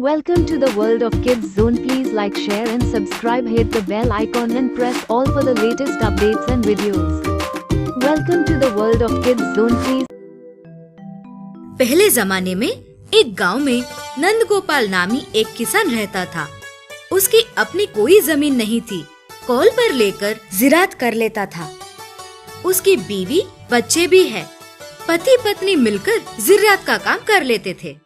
Welcome to the world of Kids Zone. Please like, share and subscribe. Hit the bell icon and press all for the latest updates and videos. Welcome to the world of Kids Zone. Please. पहले जमाने में एक गांव में नंद गोपाल नामी एक किसान रहता था। उसकी अपनी कोई जमीन नहीं थी। कॉल पर लेकर जिरात कर लेता था। उसकी बीवी बच्चे भी है। पति पत्नी मिलकर जिरात का काम कर लेते थे।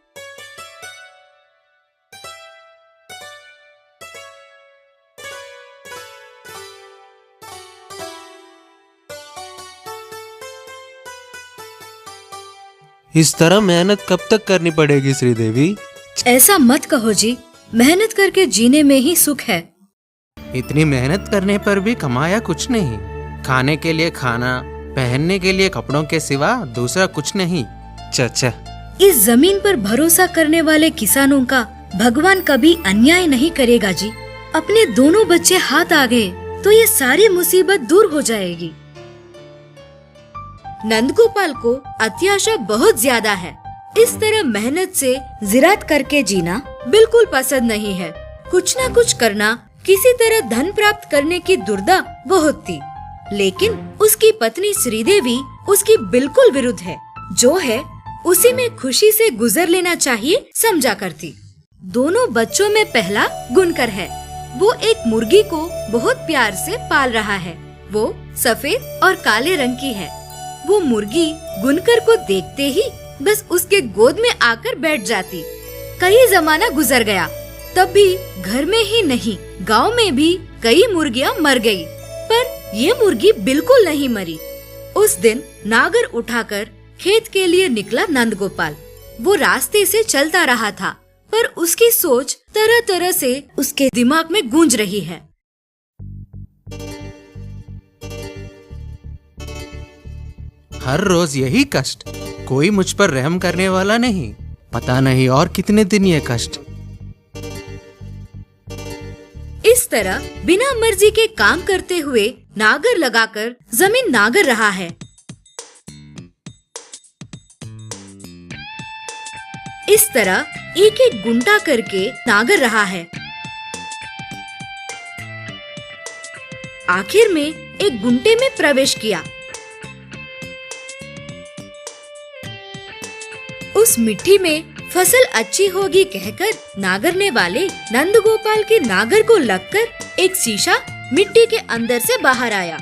इस तरह मेहनत कब तक करनी पड़ेगी श्रीदेवी? ऐसा मत कहो जी, मेहनत करके जीने में ही सुख है। इतनी मेहनत करने पर भी कमाया कुछ नहीं। खाने के लिए खाना, पहनने के लिए कपड़ों के सिवा दूसरा कुछ नहीं। चाचा, इस जमीन पर भरोसा करने वाले किसानों का भगवान कभी अन्याय नहीं करेगा जी। अपने दोनों बच्चे हाथ आ गए तो ये सारी मुसीबत दूर हो जाएगी। नंदगोपाल को अत्याशा बहुत ज्यादा है। इस तरह मेहनत से जिरात करके जीना बिल्कुल पसंद नहीं है। कुछ न कुछ करना, किसी तरह धन प्राप्त करने की दुर्दा बहुत थी। लेकिन उसकी पत्नी श्रीदेवी उसकी बिल्कुल विरुद्ध है। जो है उसी में खुशी से गुजर लेना चाहिए समझा करती। दोनों बच्चों में पहला गुनकर है। वो एक मुर्गी को बहुत प्यार से पाल रहा है। वो सफेद और काले रंग की है। वो मुर्गी गुनकर को देखते ही बस उसके गोद में आकर बैठ जाती। कई जमाना गुजर गया, तब भी घर में ही नहीं गांव में भी कई मुर्गियां मर गई, पर ये मुर्गी बिल्कुल नहीं मरी। उस दिन नागर उठाकर खेत के लिए निकला नंदगोपाल। वो रास्ते से चलता रहा था, पर उसकी सोच तरह तरह से उसके दिमाग में गूंज रही है। हर रोज यही कष्ट, कोई मुझ पर रहम करने वाला नहीं। पता नहीं और कितने दिन ये कष्ट। इस तरह बिना मर्जी के काम करते हुए नागर लगाकर जमीन नागर रहा है। इस तरह एक एक गुंटा करके नागर रहा है। आखिर में एक गुंटे में प्रवेश किया। उस मिट्टी में फसल अच्छी होगी कहकर नागरने वाले नंदगोपाल के नागर को लगकर एक शीशा मिट्टी के अंदर से बाहर आया।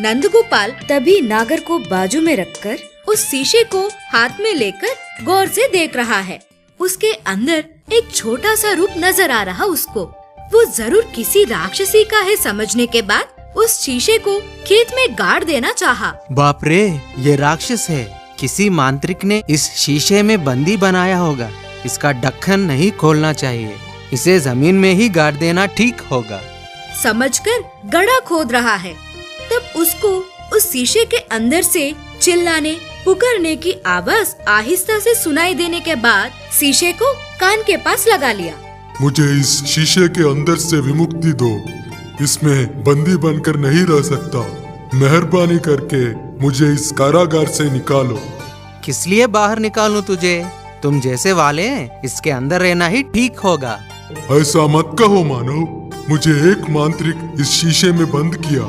नंदगोपाल तभी नागर को बाजू में रखकर उस शीशे को हाथ में लेकर गौर से देख रहा है। उसके अंदर एक छोटा सा रूप नजर आ रहा उसको। वो जरूर किसी राक्षसी का है समझने के बाद उस शीशे को खेत में गाड़ देना चाहा। बाप रे, ये राक्षस है। किसी मांत्रिक ने इस शीशे में बंदी बनाया होगा। इसका ढक्कन नहीं खोलना चाहिए। इसे जमीन में ही गाड़ देना ठीक होगा। समझकर गड्ढा खोद रहा है। तब उसको उस शीशे के अंदर से चिल्लाने पुकारने की आवाज आहिस्ता से सुनाई देने के बाद शीशे को कान के पास लगा लिया। मुझे इस शीशे के अंदर से विमुक्ति दो। इसमें बंदी बनकर नहीं रह सकता। मेहरबानी करके मुझे इस कारागार से निकालो। किस लिए बाहर निकालूं तुझे? तुम जैसे वाले इसके अंदर रहना ही ठीक होगा। ऐसा मत कहो मानव। मुझे एक मांत्रिक इस शीशे में बंद किया।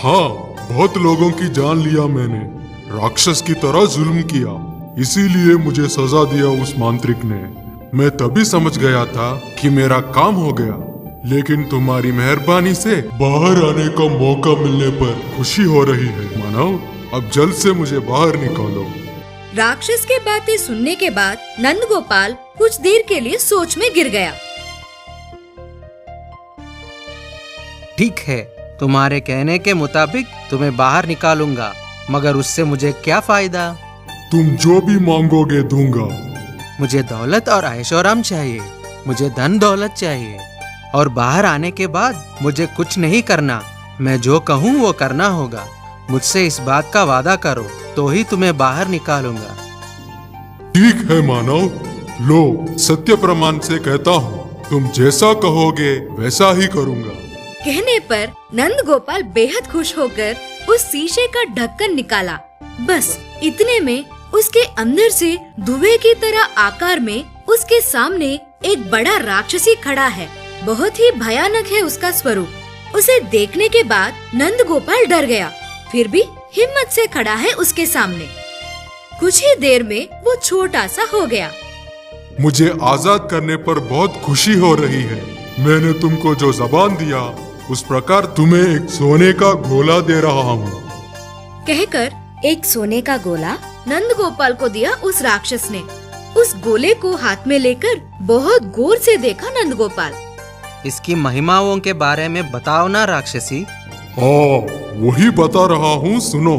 हाँ, बहुत लोगों की जान लिया मैंने। राक्षस की तरह जुल्म किया। इसीलिए मुझे सजा दिया उस मांत्रिक ने। मैं तभी समझ गया था कि मेरा काम हो गया। लेकिन तुम्हारी मेहरबानी से बाहर आने का मौका मिलने पर खुशी हो रही है मानव। अब जल्द से मुझे बाहर निकालो। राक्षस के बातें सुनने के बाद नंदगोपाल कुछ देर के लिए सोच में गिर गया। ठीक है, तुम्हारे कहने के मुताबिक तुम्हें बाहर निकालूंगा, मगर उससे मुझे क्या फायदा? तुम जो भी मांगोगे दूंगा। मुझे दौलत और ऐशोआराम चाहिए। मुझे धन दौलत चाहिए। और बाहर आने के बाद मुझे कुछ नहीं करना। मैं जो कहूँ वो करना होगा। मुझसे इस बात का वादा करो तो ही तुम्हें बाहर निकालूंगा। ठीक है मानव, लो सत्य प्रमाण से कहता हूँ, तुम जैसा कहोगे वैसा ही करूँगा। कहने पर नंदगोपाल बेहद खुश होकर उस शीशे का ढक्कन निकाला। बस इतने में उसके अंदर से धुएं की तरह आकार में उसके सामने एक बड़ा राक्षसी खड़ा है। बहुत ही भयानक है उसका स्वरूप। उसे देखने के बाद नंद गोपाल डर गया, फिर भी हिम्मत से खड़ा है उसके सामने। कुछ ही देर में वो छोटा सा हो गया। मुझे आजाद करने पर बहुत खुशी हो रही है। मैंने तुमको जो जबान दिया उस प्रकार तुम्हें एक सोने का गोला दे रहा हूँ। कहकर एक सोने का गोला नंद गोपाल को दिया उस राक्षस ने। उस गोले को हाथ में लेकर बहुत गौर से देखा नंद गोपाल। इसकी महिमाओं के बारे में बताओ ना राक्षसी। हाँ, वही बता रहा हूँ, सुनो।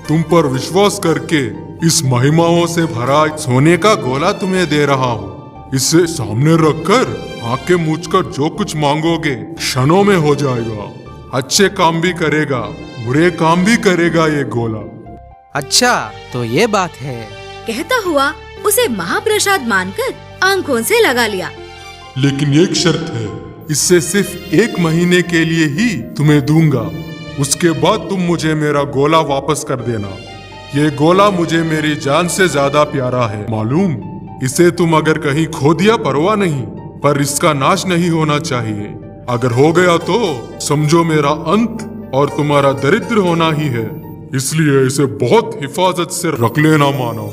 तुम पर विश्वास करके इस महिमाओं से भरा सोने का गोला तुम्हें दे रहा हूँ। इसे सामने रखकर आंखें मूंदकर जो कुछ मांगोगे क्षणों में हो जाएगा। अच्छे काम भी करेगा, बुरे काम भी करेगा ये गोला। अच्छा, तो ये बात है। कहता हुआ उसे महाप्रसाद मानकर आंखों से लगा लिया। लेकिन एक शर्त है, इससे सिर्फ 1 महीने के लिए ही तुम्हें दूंगा। उसके बाद तुम मुझे मेरा गोला वापस कर देना। ये गोला मुझे मेरी जान से ज्यादा प्यारा है, मालूम। इसे तुम अगर कहीं खो दिया परवाह नहीं, पर इसका नाश नहीं होना चाहिए। अगर हो गया तो समझो मेरा अंत और तुम्हारा दरिद्र होना ही है। इसलिए इसे बहुत हिफाजत से रख लेना, मानो।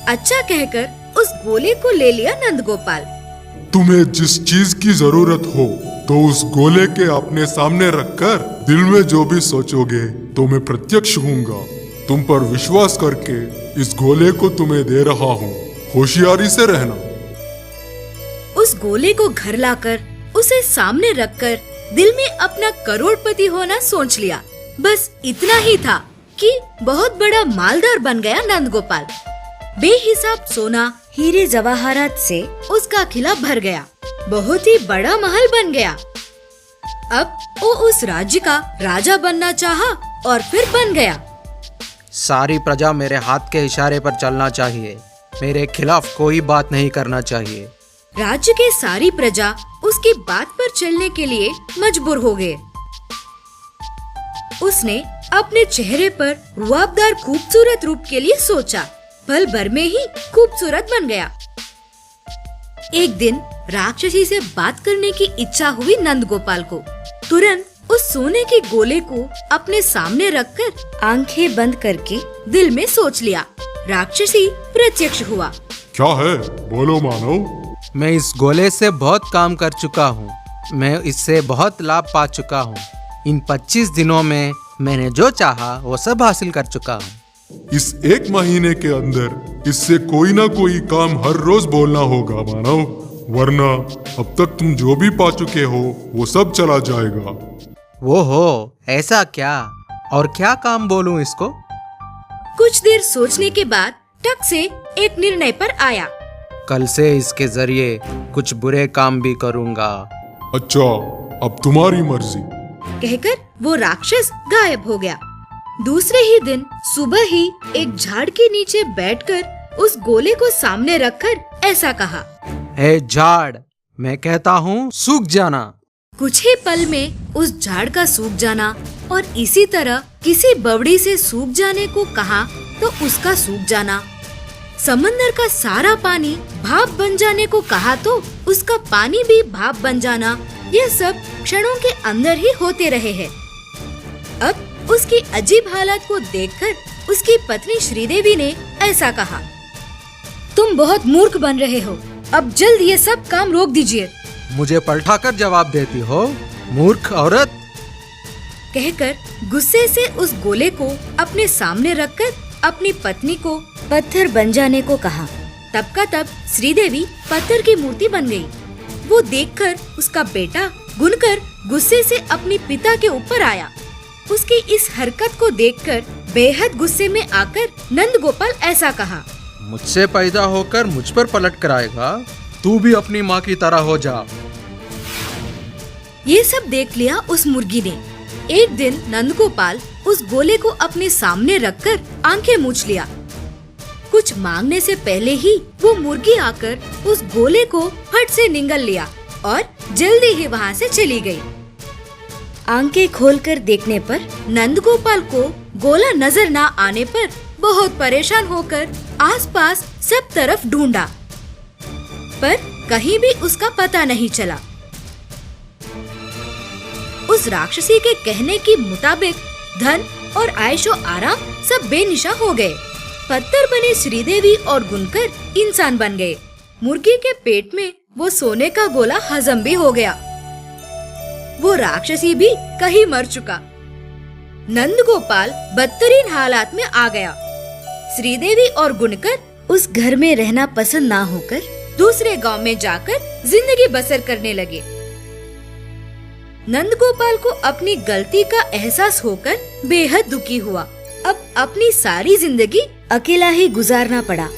अच्छा कहकर उस गोले को ले लिया नंद गोपाल। तुम्हें जिस चीज की जरूरत हो तो उस गोले के अपने सामने रखकर दिल में जो भी सोचोगे तो मैं प्रत्यक्ष हूँगा। तुम पर विश्वास करके इस गोले को तुम्हें दे रहा हूँ। होशियारी से रहना। उस गोले को घर लाकर उसे सामने रखकर दिल में अपना करोड़पति होना सोच लिया। बस इतना ही था कि बहुत बड़ा मालदार बन गया नंद गोपाल। बेहिसाब सोना, हीरे जवाहरात से उसका किला भर गया। बहुत ही बड़ा महल बन गया। अब वो उस राज्य का राजा बनना चाहा और फिर बन गया। सारी प्रजा मेरे हाथ के इशारे पर चलना चाहिए। मेरे खिलाफ कोई बात नहीं करना चाहिए। राज्य के सारी प्रजा उसकी बात पर चलने के लिए मजबूर हो गए। उसने अपने चेहरे पर रुआबदार खूबसूरत रूप के लिए सोचा। पल भर में ही खूबसूरत बन गया। एक दिन राक्षसी से बात करने की इच्छा हुई नंद गोपाल को। तुरंत उस सोने के गोले को अपने सामने रखकर आंखें बंद करके दिल में सोच लिया। राक्षसी प्रत्यक्ष हुआ। क्या है, बोलो मानव। मैं इस गोले से बहुत काम कर चुका हूँ। मैं इससे बहुत लाभ पा चुका हूँ। इन 25 दिनों में मैंने जो चाहा वो सब हासिल कर चुका हूँ। इस 1 महीने के अंदर इससे कोई ना कोई काम हर रोज बोलना होगा, मानव। वरना अब तक तुम जो भी पा चुके हो वो सब चला जाएगा। वो हो, ऐसा क्या? और क्या काम बोलूं इसको? कुछ देर सोचने के बाद टक से एक निर्णय पर आया। कल से इसके जरिए कुछ बुरे काम भी करूंगा। अच्छा, अब तुम्हारी मर्जी। कहकर वो राक्षस गायब हो गया। दूसरे ही दिन सुबह ही एक झाड़ के नीचे बैठकर उस गोले को सामने रखकर ऐसा कहा। हे झाड़, मैं कहता हूँ सूख जाना। कुछ ही पल में उस झाड़ का सूख जाना और इसी तरह किसी बवड़ी से सूख जाने को कहा तो उसका सूख जाना। समंदर का सारा पानी भाप बन जाने को कहा तो उसका पानी भी भाप बन जाना। यह सब क्षणों के अंदर ही होते रहे हैं। अब उसकी अजीब हालत को देखकर उसकी पत्नी श्रीदेवी ने ऐसा कहा, तुम बहुत मूर्ख बन रहे हो। अब जल्द ये सब काम रोक दीजिए। मुझे पलटाकर जवाब देती हो, मूर्ख औरत। कहकर गुस्से से उस गोले को अपने सामने रखकर अपनी पत्नी को पत्थर बन जाने को कहा। तब का तब श्रीदेवी पत्थर की मूर्ति बन गई। वो देखकर उसका बेटा गुनकर गुस्से से अपने पिता के ऊपर आया। उसकी इस हरकत को देखकर बेहद गुस्से में आकर नंद गोपाल ऐसा कहा, मुझसे पैदा होकर मुझ पर पलट कर आएगा। तू भी अपनी माँ की तरह हो जा। ये सब देख लिया उस मुर्गी ने। एक दिन नंद गोपाल उस गोले को अपने सामने रखकर आंखें मूंछ लिया। कुछ मांगने से पहले ही वो मुर्गी आकर उस गोले को फट से निगल लिया और जल्दी ही वहाँ से चली गई। आंखें खोलकर देखने पर नंद गोपाल को गोला नजर न आने पर बहुत परेशान होकर आसपास सब तरफ ढूंढा, पर कहीं भी उसका पता नहीं चला। उस राक्षसी के कहने के मुताबिक धन और आयशो आराम सब बेनिशा हो गए। पत्थर बने श्रीदेवी और गुनकर इंसान बन गए। मुर्गी के पेट में वो सोने का गोला हजम भी हो गया। वो राक्षसी भी कहीं मर चुका। नंदगोपाल बदतरीन हालात में आ गया। श्रीदेवी और गुनकर उस घर में रहना पसंद ना होकर दूसरे गांव में जाकर जिंदगी बसर करने लगे। नंदगोपाल को अपनी गलती का एहसास होकर बेहद दुखी हुआ। अब अपनी सारी जिंदगी अकेला ही गुजारना पड़ा।